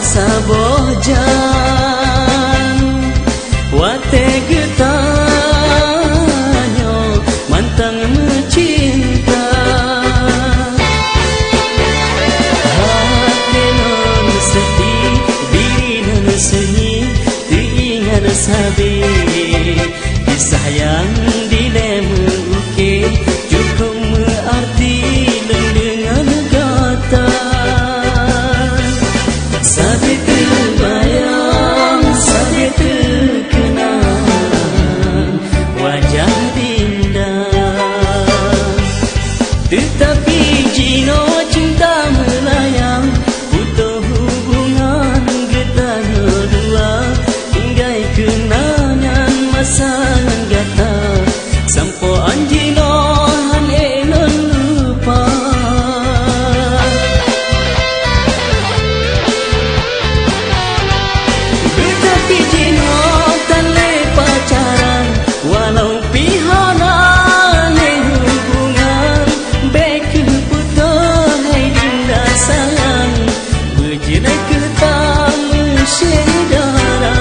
sabojan wate getanyo mantang mencinta hati non seti diri non seni diingat sabi kisah yang dilema uke cukup mengerti dengan kata sabi terbayang sabi terkenang wajah dinda tetapi jino cinta melayang butuh hubungan getana dua hingga kenangan masa yang gata sampo anjino han elon lupa tetapi jino tan le pacaran walau pihanan hubungan baik putus hai dinda sayang bercerai ketang saudara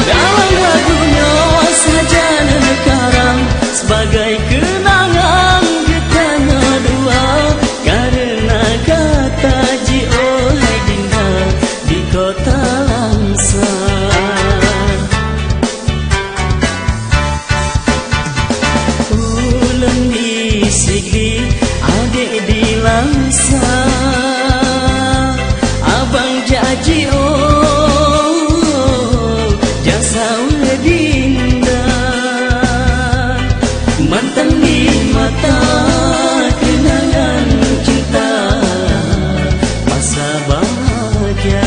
dalam lagunya saja sekarang sebagai kenangan getana dua karena kata Jio hai dinda di kota Langsa ulun di Sigli adik di Langsa abang Jio jasa dinda mantan di mata kenangan cinta masa bahagia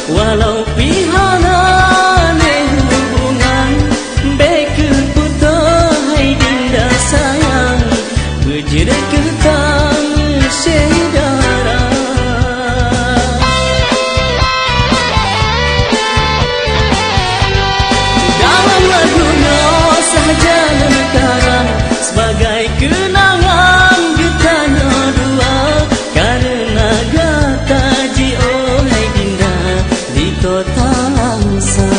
walau pihanan hubungan baik putus hai dinda sayang bercerai ketang saudara dalam lagunya saja sekarang sebagai kenangan getana dua karena kata Jio hai dinda di kota Langsa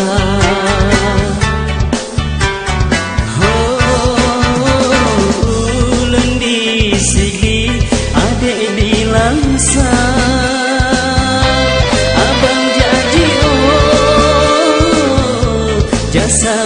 ulun di Sigli adik di Langsa abang Jio jasa